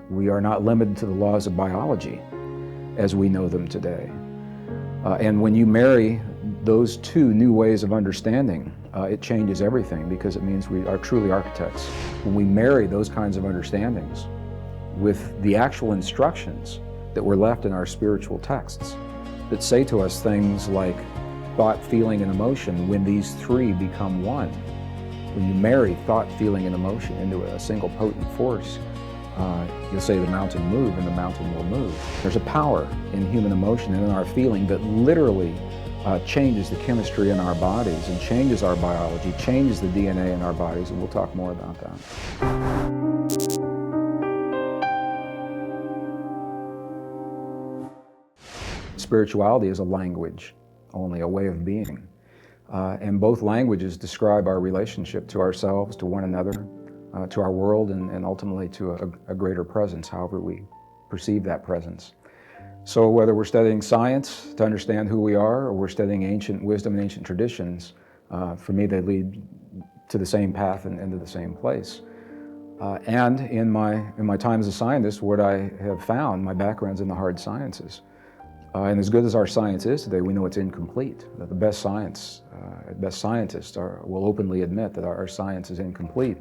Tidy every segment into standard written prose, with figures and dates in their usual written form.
We are not limited to the laws of biology as we know them today. And when you marry those two new ways of understanding, it changes everything, because it means we are truly architects. When we marry those kinds of understandings with the actual instructions that were left in our spiritual texts that say to us things like thought, feeling, and emotion, when these three become one. When you marry thought, feeling, and emotion into a single potent force, you'll say the mountain move, and the mountain will move. There's a power in human emotion and in our feeling that literally changes the chemistry in our bodies and changes our biology, changes the DNA in our bodies, and we'll talk more about that. Spirituality is a language, only a way of being. And both languages describe our relationship to ourselves, to one another, to our world, and ultimately to a greater presence, however we perceive that presence. So whether we're studying science to understand who we are, or we're studying ancient wisdom and ancient traditions, for me they lead to the same path and into the same place. And in my time as a scientist, what I have found, my background's in the hard sciences. And as good as our science is today, we know it's incomplete. That the best scientists will openly admit that our science is incomplete.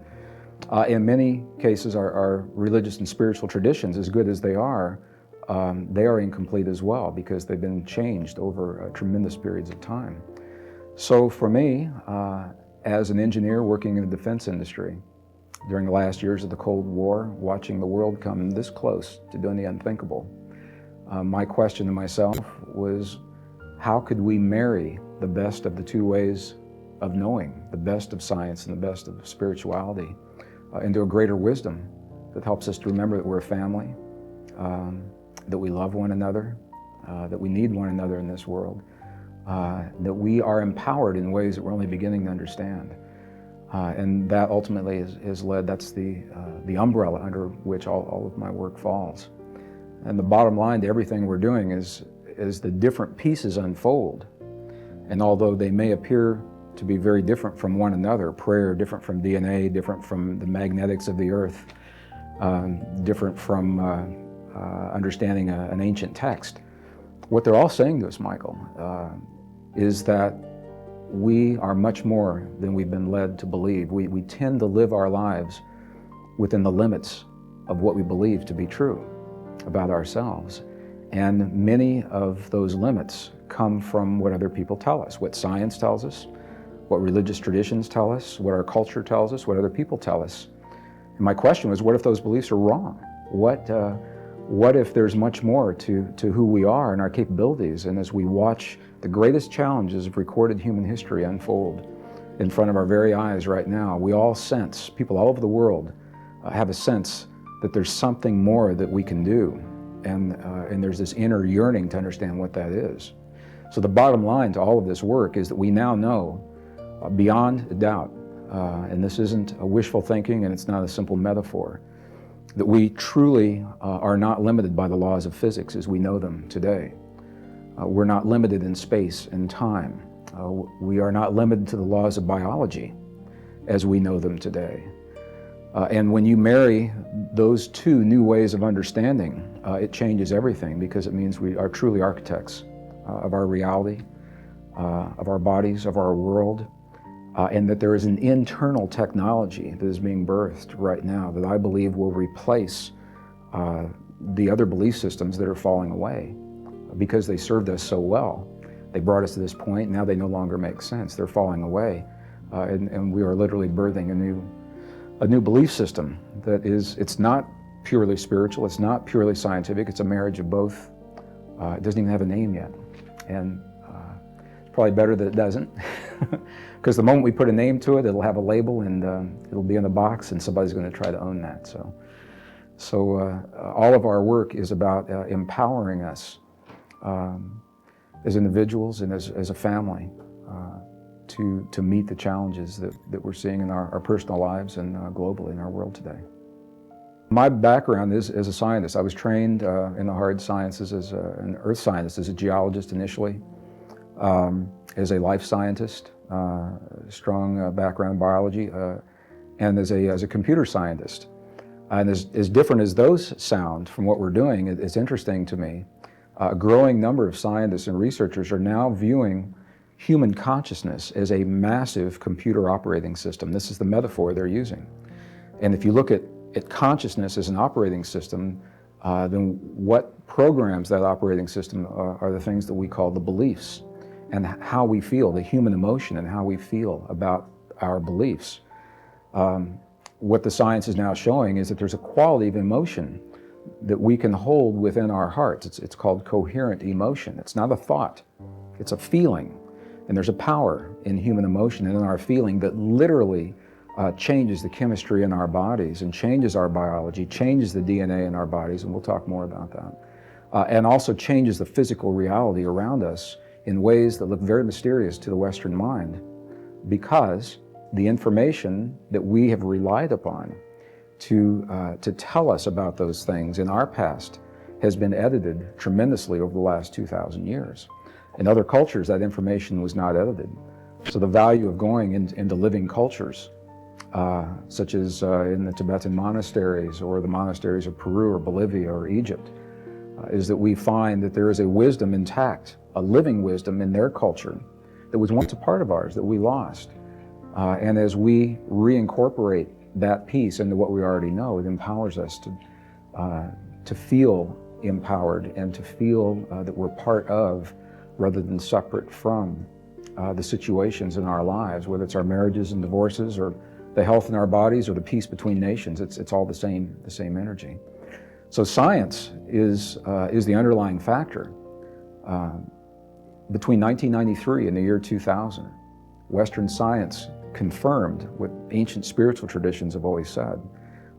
In many cases, our religious and spiritual traditions, as good as they are incomplete as well, because they've been changed over tremendous periods of time. So for me, as an engineer working in the defense industry, during the last years of the Cold War, watching the world come this close to doing the unthinkable, my question to myself was, how could we marry the best of the two ways of knowing, the best of science and the best of spirituality, into a greater wisdom that helps us to remember that we're a family, that we love one another, that we need one another in this world, that we are empowered in ways that we're only beginning to understand. And that ultimately has led, that's the umbrella under which all of my work falls. And the bottom line to everything we're doing is the different pieces unfold. And although they may appear to be very different from one another, prayer different from DNA, different from the magnetics of the earth, different from understanding an ancient text, what they're all saying to us, Michael, is that we are much more than we've been led to believe. We tend to live our lives within the limits of what we believe to be true about ourselves. And many of those limits come from what other people tell us, what science tells us, what religious traditions tell us, what our culture tells us, what other people tell us. And my question was, what if those beliefs are wrong? What if there's much more to who we are and our capabilities? And as we watch the greatest challenges of recorded human history unfold in front of our very eyes right now, we all sense, people all over the world have a sense that there's something more that we can do. And there's this inner yearning to understand what that is. So the bottom line to all of this work is that we now know beyond a doubt, and this isn't a wishful thinking and it's not a simple metaphor, that we truly are not limited by the laws of physics as we know them today. We're not limited in space and time. We are not limited to the laws of biology as we know them today. And when you marry those two new ways of understanding, it changes everything, because it means we are truly architects of our reality, of our bodies, of our world, and that there is an internal technology that is being birthed right now that I believe will replace the other belief systems that are falling away, because they served us so well. They brought us to this point, now they no longer make sense. They're falling away, and we are literally birthing a new belief system that it's not purely spiritual, it's not purely scientific, it's a marriage of both. It doesn't even have a name yet. And it's probably better that it doesn't, because the moment we put a name to it, it'll have a label and it'll be in the box and somebody's going to try to own that. So all of our work is about empowering us as individuals and as a family to meet the challenges that we're seeing in our personal lives and globally in our world today. My background is as a scientist. I was trained in the hard sciences as an earth scientist, as a geologist initially, as a life scientist, strong background in biology, and as a computer scientist. And as different as those sound from what we're doing, it's interesting to me. A growing number of scientists and researchers are now viewing human consciousness as a massive computer operating system. This is the metaphor they're using. And if you look at consciousness as an operating system, then what programs that operating system are the things that we call the beliefs, and how we feel, the human emotion and how we feel about our beliefs. What the science is now showing is that there's a quality of emotion that we can hold within our hearts. It's called coherent emotion. It's not a thought, it's a feeling. And there's a power in human emotion and in our feeling that literally changes the chemistry in our bodies and changes our biology, changes the DNA in our bodies, and we'll talk more about that. And also changes the physical reality around us in ways that look very mysterious to the Western mind, because the information that we have relied upon to tell us about those things in our past has been edited tremendously over the last 2,000 years. In other cultures, that information was not edited. So the value of going into living cultures, such as in the Tibetan monasteries or the monasteries of Peru or Bolivia or Egypt, is that we find that there is a wisdom intact, a living wisdom in their culture that was once a part of ours that we lost. And as we reincorporate that piece into what we already know, it empowers us to feel empowered and to feel that we're part of, rather than separate from, the situations in our lives, whether it's our marriages and divorces or the health in our bodies or the peace between nations. It's all the same energy. So science is the underlying factor. Between 1993 and the year 2000, Western science confirmed what ancient spiritual traditions have always said,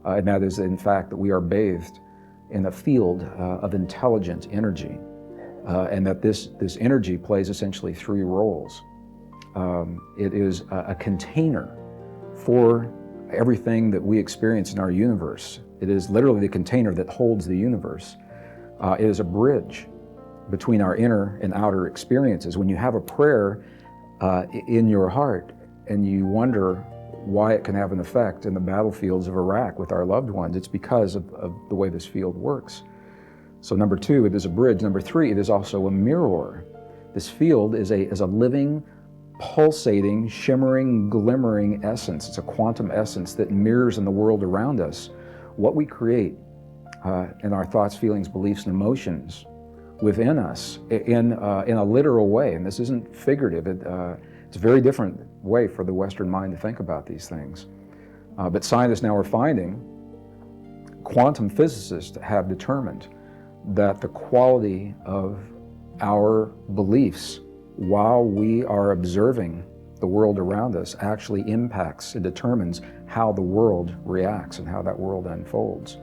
and that is, in fact, that we are bathed in a field of intelligent energy, and that this energy plays essentially three roles. It is a container for everything that we experience in our universe. It is literally the container that holds the universe. It is a bridge between our inner and outer experiences. When you have a prayer in your heart and you wonder why it can have an effect in the battlefields of Iraq with our loved ones, it's because of the way this field works. So number two, it is a bridge. Number three, it is also a mirror. This field is a living, pulsating, shimmering, glimmering essence. It's a quantum essence that mirrors in the world around us what we create in our thoughts, feelings, beliefs, and emotions within us in a literal way. And this isn't figurative. It's a very different way for the Western mind to think about these things. But scientists now are finding, quantum physicists have determined that the quality of our beliefs while we are observing the world around us actually impacts and determines how the world reacts and how that world unfolds.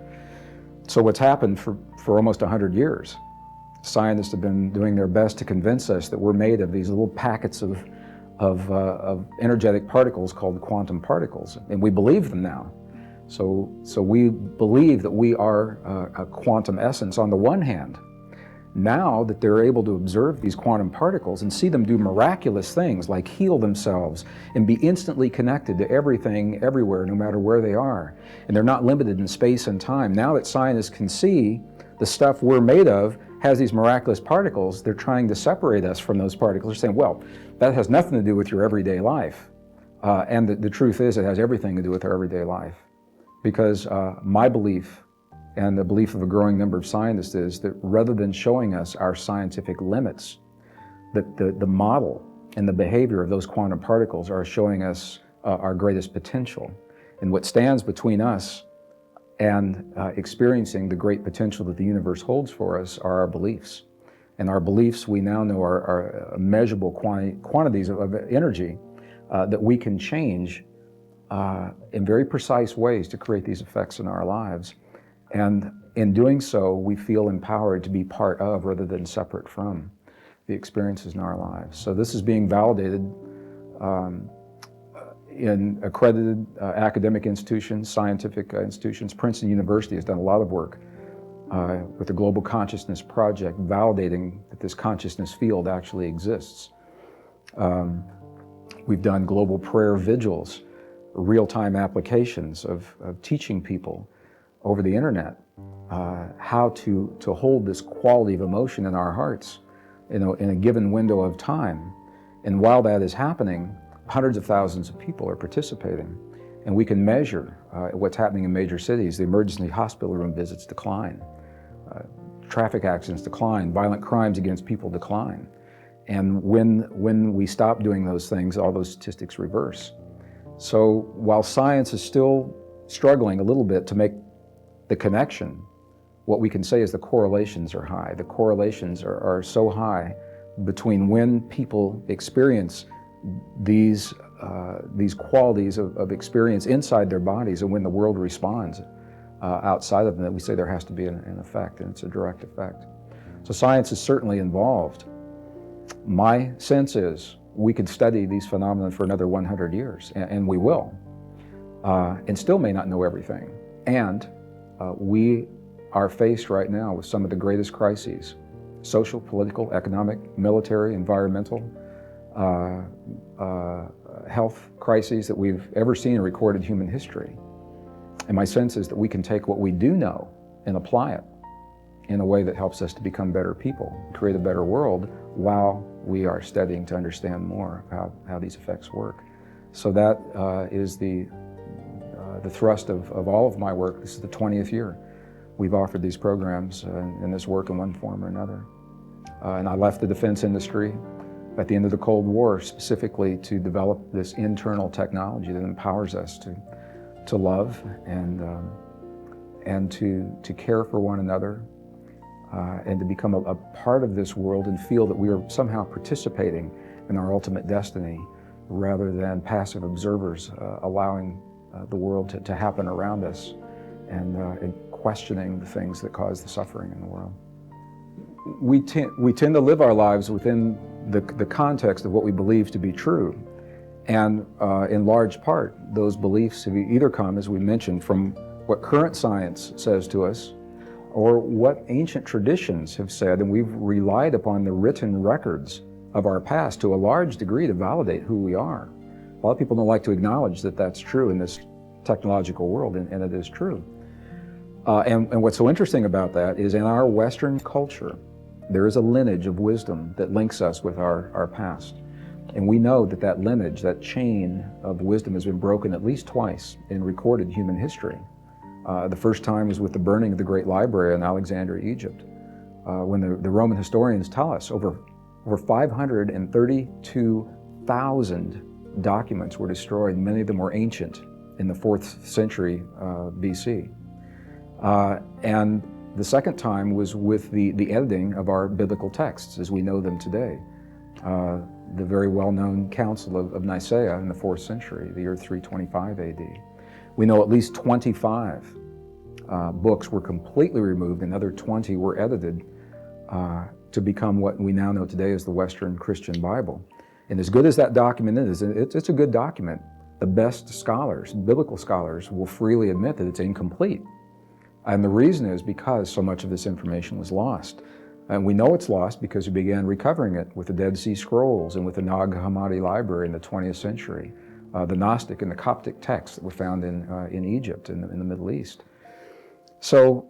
So what's happened for almost 100 years, scientists have been doing their best to convince us that we're made of these little packets of energetic particles called quantum particles, and we believe them now. So we believe that we are a quantum essence on the one hand. Now that they're able to observe these quantum particles and see them do miraculous things like heal themselves and be instantly connected to everything, everywhere, no matter where they are, and they're not limited in space and time. Now that scientists can see the stuff we're made of has these miraculous particles, they're trying to separate us from those particles. They're saying, well, that has nothing to do with your everyday life. And the truth is, it has everything to do with our everyday life. Because my belief, and the belief of a growing number of scientists, is that rather than showing us our scientific limits, that the model and the behavior of those quantum particles are showing us our greatest potential. And what stands between us and experiencing the great potential that the universe holds for us are our beliefs. And our beliefs, we now know, are measurable quantities of energy that we can change in very precise ways to create these effects in our lives. And in doing so, we feel empowered to be part of, rather than separate from, the experiences in our lives. So this is being validated in accredited academic institutions, scientific institutions. Princeton University has done a lot of work with the Global Consciousness Project, validating that this consciousness field actually exists. We've done global prayer vigils, real-time applications of teaching people over the internet how to hold this quality of emotion in our hearts in a given window of time. And while that is happening, hundreds of thousands of people are participating. And we can measure what's happening in major cities. The emergency hospital room visits decline. Traffic accidents decline. Violent crimes against people decline. And when we stop doing those things, all those statistics reverse. So while science is still struggling a little bit to make the connection, what we can say is the correlations are high. The correlations are so high between when people experience these qualities of experience inside their bodies and when the world responds outside of them, that we say there has to be an effect, and it's a direct effect. So science is certainly involved. My sense is we could study these phenomena for another 100 years, and we will, and still may not know everything. And we are faced right now with some of the greatest crises: social, political, economic, military, environmental, health crises that we've ever seen in recorded human history. And my sense is that we can take what we do know and apply it in a way that helps us to become better people, create a better world, while we are studying to understand more how these effects work. So that is the thrust of all of my work. This is the 20th year we've offered these programs and this work in one form or another. And I left the defense industry at the end of the Cold War specifically to develop this internal technology that empowers us to love and to care for one another and to become a part of this world and feel that we are somehow participating in our ultimate destiny rather than passive observers allowing the world to happen around us and questioning the things that cause the suffering in the world. We tend to live our lives within the context of what we believe to be true. And in large part, those beliefs have either come, as we mentioned, from what current science says to us, or what ancient traditions have said, and we've relied upon the written records of our past to a large degree to validate who we are. A lot of people don't like to acknowledge that that's true in this technological world, and it is true. And what's so interesting about that is in our Western culture, there is a lineage of wisdom that links us with our past. And we know that that lineage, that chain of wisdom has been broken at least twice in recorded human history. The first time was with the burning of the Great Library in Alexandria, Egypt, when the Roman historians tell us over 532,000 documents were destroyed. Many of them were ancient in the 4th century BC. And the second time was with the editing of our biblical texts as we know them today. The very well-known Council of Nicaea in the 4th century, the year 325 AD. We know at least 25 books were completely removed, and another 20 were edited to become what we now know today as the Western Christian Bible. And as good as that document is, it's a good document. The best scholars, biblical scholars, will freely admit that it's incomplete. And the reason is because so much of this information was lost. And we know it's lost because we began recovering it with the Dead Sea Scrolls and with the Nag Hammadi Library in the 20th century, the Gnostic and the Coptic texts that were found in Egypt, in the Middle East. So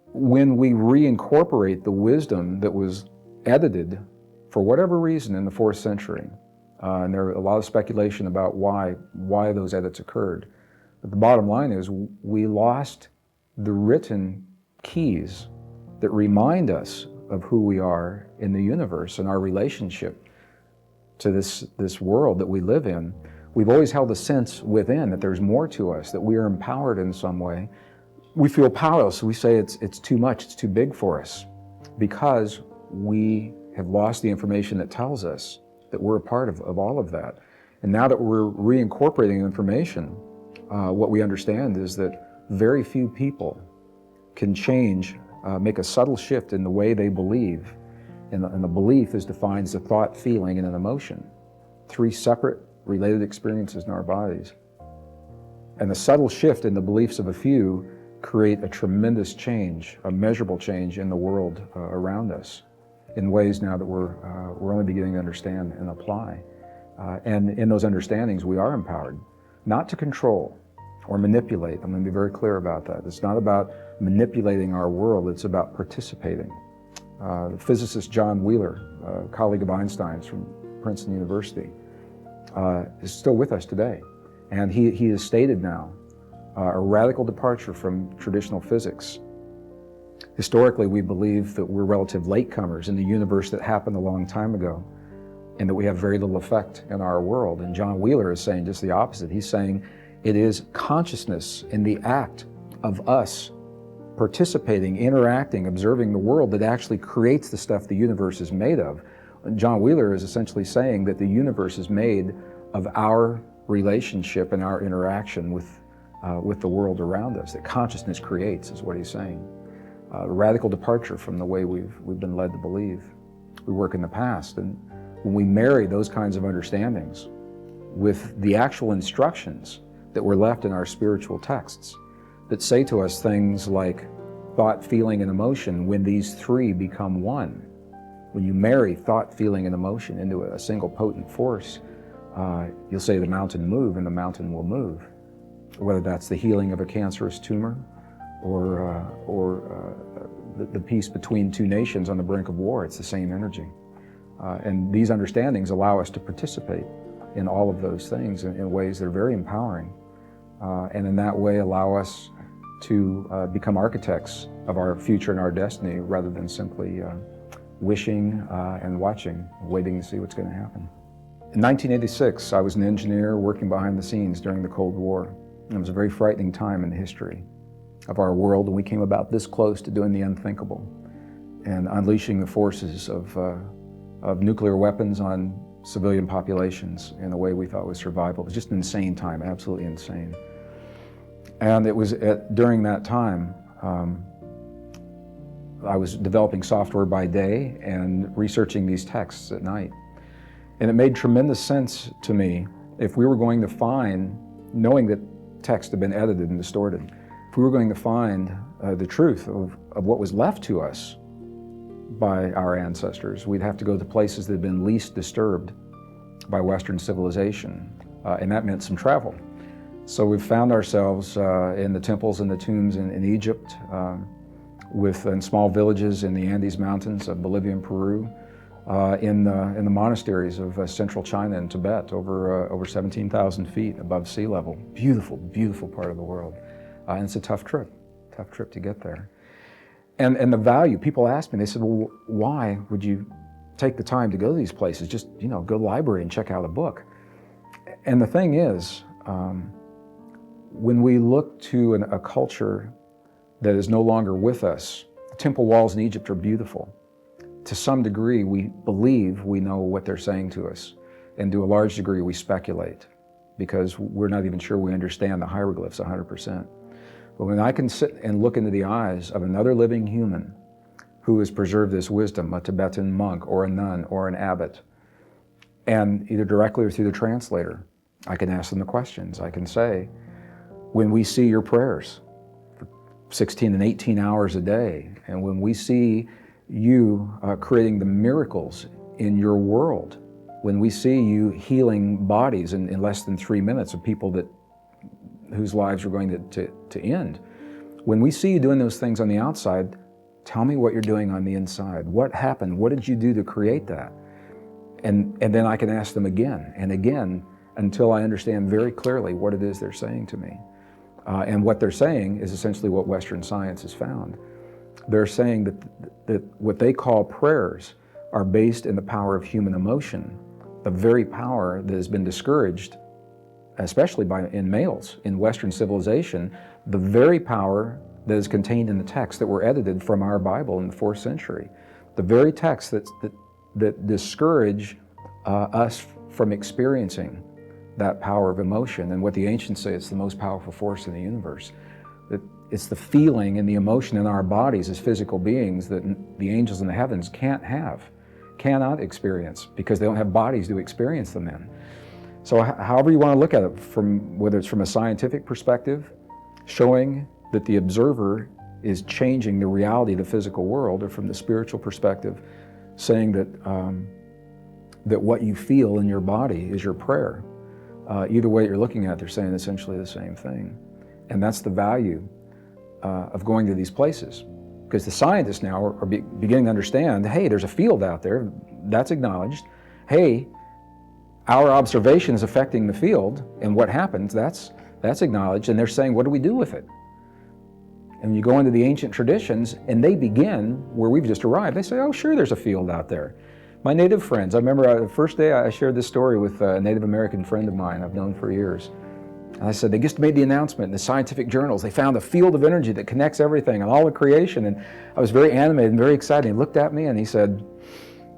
when we reincorporate the wisdom that was edited for whatever reason in the 4th century, and there are a lot of speculation about why those edits occurred, but the bottom line is we lost the written keys that remind us of who we are in the universe and our relationship to this world that we live in. We've always held a sense within that there's more to us, that we are empowered in some way. We feel powerless. We say it's too much, it's too big for us, because we have lost the information that tells us that we're a part of all of that. And now that we're reincorporating information, what we understand is that very few people can change, make a subtle shift in the way they believe. And the belief is defined as a thought, feeling, and an emotion. 3 separate related experiences in our bodies. And the subtle shift in the beliefs of a few create a tremendous change, a measurable change in the world around us in ways now that we're only beginning to understand and apply. And in those understandings, we are empowered, not to control, or manipulate. I'm going to be very clear about that. It's not about manipulating our world, it's about participating. The physicist John Wheeler, a colleague of Einstein's from Princeton University, is still with us today. And he has stated now a radical departure from traditional physics. Historically, we believe that we're relative latecomers in the universe that happened a long time ago, and that we have very little effect in our world. And John Wheeler is saying just the opposite. He's saying it is consciousness in the act of us participating, interacting, observing the world that actually creates the stuff the universe is made of. John Wheeler is essentially saying that the universe is made of our relationship and our interaction with the world around us, that consciousness creates, is what he's saying. A radical departure from the way we've been led to believe. We work in the past, and when we marry those kinds of understandings with the actual instructions that were left in our spiritual texts that say to us things like thought, feeling, and emotion, when these three become one, when you marry thought, feeling, and emotion into a single potent force, you'll say the mountain move, and the mountain will move. Whether that's the healing of a cancerous tumor or the peace between two nations on the brink of war, it's the same energy. And these understandings allow us to participate in all of those things in ways that are very empowering, and in that way allow us to become architects of our future and our destiny rather than simply wishing and watching, waiting to see what's going to happen. In 1986, I was an engineer working behind the scenes during the Cold War. It was a very frightening time in the history of our world, and we came about this close to doing the unthinkable and unleashing the forces of nuclear weapons on civilian populations in a way we thought was survival. It was just an insane time, absolutely insane. And it was during that time, I was developing software by day and researching these texts at night. And it made tremendous sense to me if we were going to find, knowing that text had been edited and distorted, if we were going to find the truth of what was left to us by our ancestors, we'd have to go to places that had been least disturbed by Western civilization, and that meant some travel. So we've found ourselves in the temples and the tombs in Egypt, in small villages in the Andes Mountains of Bolivia and Peru, in the monasteries of central China and Tibet, over 17,000 feet above sea level. Beautiful, beautiful part of the world. And it's a tough trip to get there. And the value, people asked me, they said, well, why would you take the time to go to these places? Just, go to the library and check out a book. And the thing is, when we look to a culture that is no longer with us, the temple walls in Egypt are beautiful. To some degree, we believe we know what they're saying to us. And to a large degree, we speculate because we're not even sure we understand the hieroglyphs 100%. But when I can sit and look into the eyes of another living human who has preserved this wisdom, a Tibetan monk or a nun or an abbot, and either directly or through the translator, I can ask them the questions. I can say, when we see your prayers for 16 and 18 hours a day, and when we see you creating the miracles in your world, when we see you healing bodies in less than 3 minutes of people whose lives are going to end, when we see you doing those things on the outside, tell me what you're doing on the inside. What happened? What did you do to create that? And then I can ask them again and again until I understand very clearly what it is they're saying to me. And what they're saying is essentially what Western science has found. They're saying that what they call prayers are based in the power of human emotion, the very power that has been discouraged, especially in males in Western civilization, the very power that is contained in the texts that were edited from our Bible in the 4th century, the very texts that discourage us from experiencing that power of emotion. And what the ancients say, it's the most powerful force in the universe. That it's the feeling and the emotion in our bodies as physical beings that the angels in the heavens cannot experience, because they don't have bodies to experience them in. So however you want to look at it, whether it's from a scientific perspective, showing that the observer is changing the reality of the physical world, or from the spiritual perspective, saying that what you feel in your body is your prayer. Either way you're looking at, they're saying essentially the same thing. And that's the value of going to these places. Because the scientists now are beginning to understand, hey, there's a field out there, that's acknowledged. Hey, our observation is affecting the field, and what happens, that's acknowledged, and they're saying, what do we do with it? And you go into the ancient traditions, and they begin where we've just arrived. They say, oh, sure, there's a field out there. My Native friends, I remember the first day I shared this story with a Native American friend of mine I've known for years. And I said, they just made the announcement in the scientific journals. They found a field of energy that connects everything and all of creation. And I was very animated and very excited. He looked at me and he said,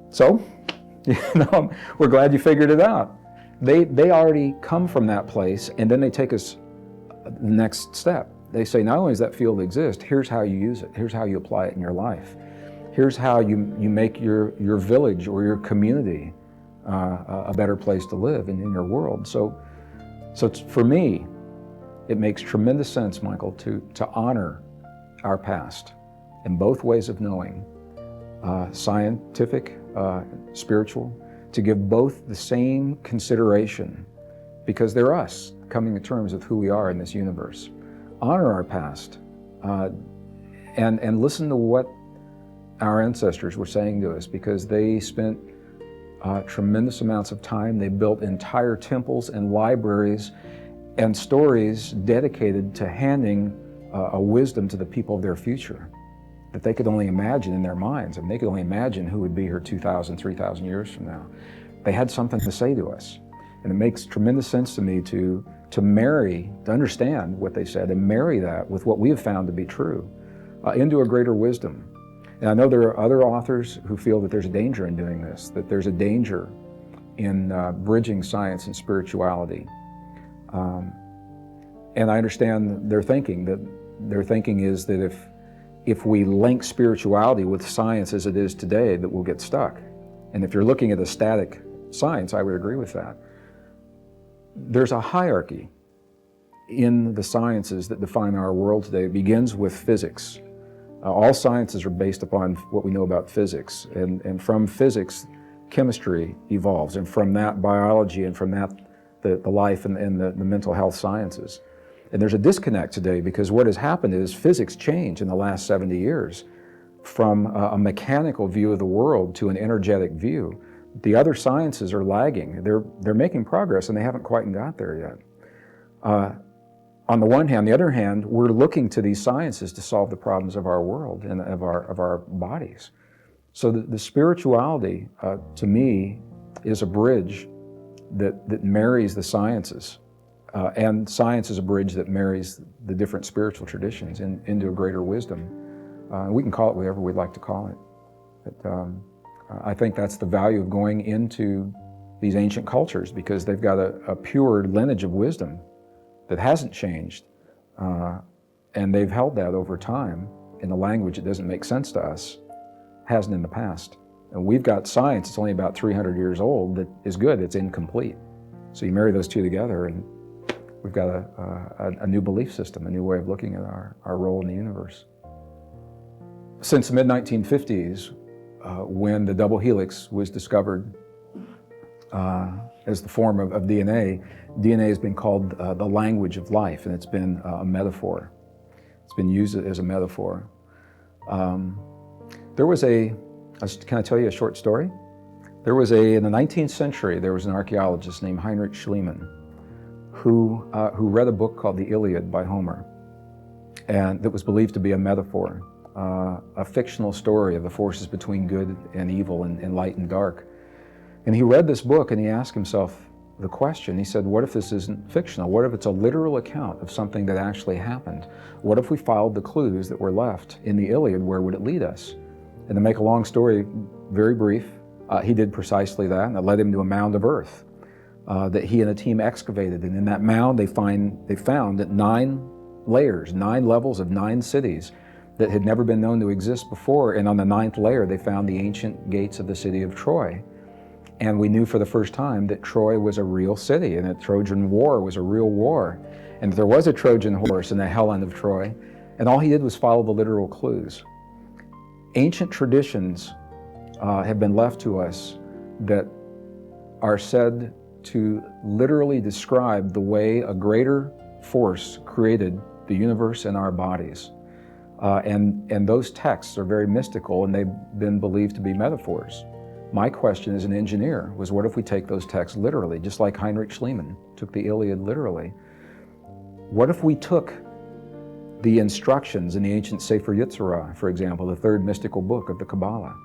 so, we're glad you figured it out. They already come from that place, and then they take us the next step. They say, not only does that field exist, here's how you use it. Here's how you apply it in your life. Here's how you make your village or your community a better place to live in your world. So for me, it makes tremendous sense, Michael, to honor our past in both ways of knowing, scientific, spiritual, to give both the same consideration, because they're us coming to terms with who we are in this universe. Honor our past and listen to what our ancestors were saying to us, because they spent tremendous amounts of time. They built entire temples and libraries and stories dedicated to handing a wisdom to the people of their future that they could only imagine in their minds. I mean, they could only imagine who would be here 2,000, 3,000 years from now. They had something to say to us. And it makes tremendous sense to me to understand what they said and marry that with what we have found to be true into a greater wisdom. And I know there are other authors who feel that there's a danger in doing this, that there's a danger in bridging science and spirituality. And I understand their thinking, that their thinking is that if we link spirituality with science as it is today, that we'll get stuck. And if you're looking at a static science, I would agree with that. There's a hierarchy in the sciences that define our world today. It begins with physics. All sciences are based upon what we know about physics. And from physics, chemistry evolves. And from that, biology. And from that, the life and the mental health sciences. And there's a disconnect today, because what has happened is physics changed in the last 70 years from a mechanical view of the world to an energetic view. The other sciences are lagging. They're making progress, and they haven't quite got there yet. On the one hand, on the other hand, we're looking to these sciences to solve the problems of our world and of our bodies. So the spirituality, to me, is a bridge that marries the sciences. And science is a bridge that marries the different spiritual traditions into a greater wisdom. We can call it whatever we'd like to call it. But I think that's the value of going into these ancient cultures, because they've got a pure lineage of wisdom that hasn't changed. And they've held that over time in a language that doesn't make sense to us, hasn't in the past. And we've got science that's only about 300 years old that is good, it's incomplete. So you marry those two together, and we've got a new belief system, a new way of looking at our role in the universe. Since the mid-1950s, when the double helix was discovered as the form of DNA, DNA has been called the language of life, and it's been a metaphor. It's been used as a metaphor. Can I tell you a short story? In the 19th century, there was an archaeologist named Heinrich Schliemann who read a book called the Iliad by Homer, and that was believed to be a metaphor, a fictional story of the forces between good and evil and light and dark. And he read this book and he asked himself the question, he said, what if this isn't fictional? What if it's a literal account of something that actually happened? What if we followed the clues that were left in the Iliad? Where would it lead us? And to make a long story very brief, he did precisely that, and it led him to a mound of earth that he and a team excavated. And in that mound, they found that 9 layers, 9 levels of 9 cities that had never been known to exist before. And on the 9th layer, they found the ancient gates of the city of Troy. And we knew for the first time that Troy was a real city, and that Trojan War was a real war, and that there was a Trojan horse in the hell end of Troy. And all he did was follow the literal clues. Ancient traditions have been left to us that are said to literally describe the way a greater force created the universe and our bodies. And those texts are very mystical, and they've been believed to be metaphors. My question as an engineer was, what if we take those texts literally, just like Heinrich Schliemann took the Iliad literally? What if we took the instructions in the ancient Sefer Yetzirah, for example, the third mystical book of the Kabbalah?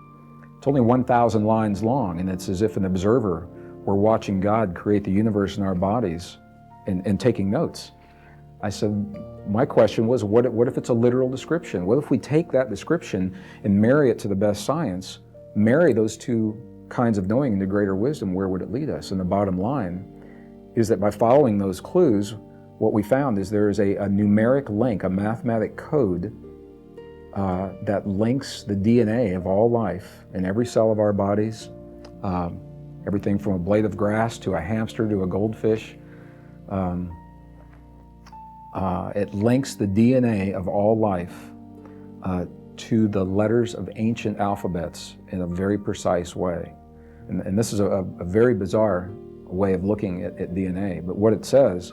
It's only 1,000 lines long, and it's as if an observer were watching God create the universe in our bodies and taking notes. I said, my question was, what if it's a literal description? What if we take that description and marry it to the best science, marry those two kinds of knowing into greater wisdom? Where would it lead us? And the bottom line is that by following those clues, what we found is there is a numeric link, a mathematic code that links the DNA of all life in every cell of our bodies, everything from a blade of grass to a hamster to a goldfish. It links the DNA of all life to the letters of ancient alphabets in a very precise way. And this is a very bizarre way of looking at DNA, but what it says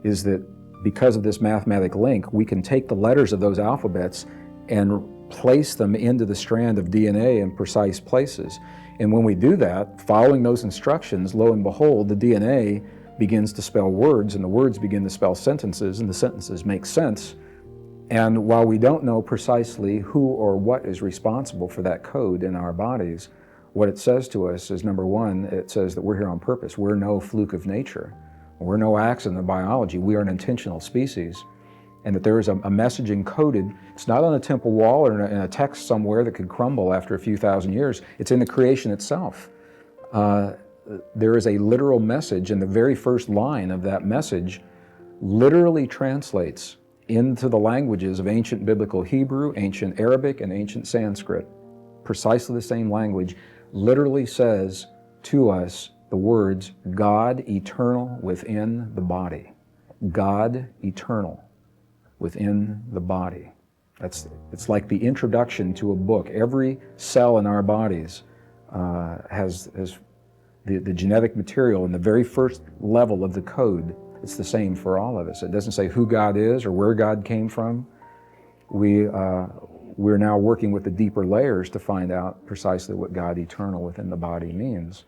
is that because of this mathematic link, we can take the letters of those alphabets and place them into the strand of DNA in precise places. And when we do that, following those instructions, lo and behold, the DNA begins to spell words, and the words begin to spell sentences, and the sentences make sense. And while we don't know precisely who or what is responsible for that code in our bodies, what it says to us is, number one, it says that we're here on purpose. We're no fluke of nature. We're no accident of biology. We are an intentional species. And that there is a message encoded. It's not on a temple wall or in a text somewhere that could crumble after a few thousand years. It's in the creation itself. There is a literal message, and the very first line of that message literally translates into the languages of ancient biblical Hebrew, ancient Arabic, and ancient Sanskrit. Precisely the same language literally says to us the words, God eternal within the body. God eternal within the body. It's like the introduction to a book. Every cell in our bodies has the genetic material in the very first level of the code. It's the same for all of us. It doesn't say who God is or where God came from. We're now working with the deeper layers to find out precisely what God eternal within the body means.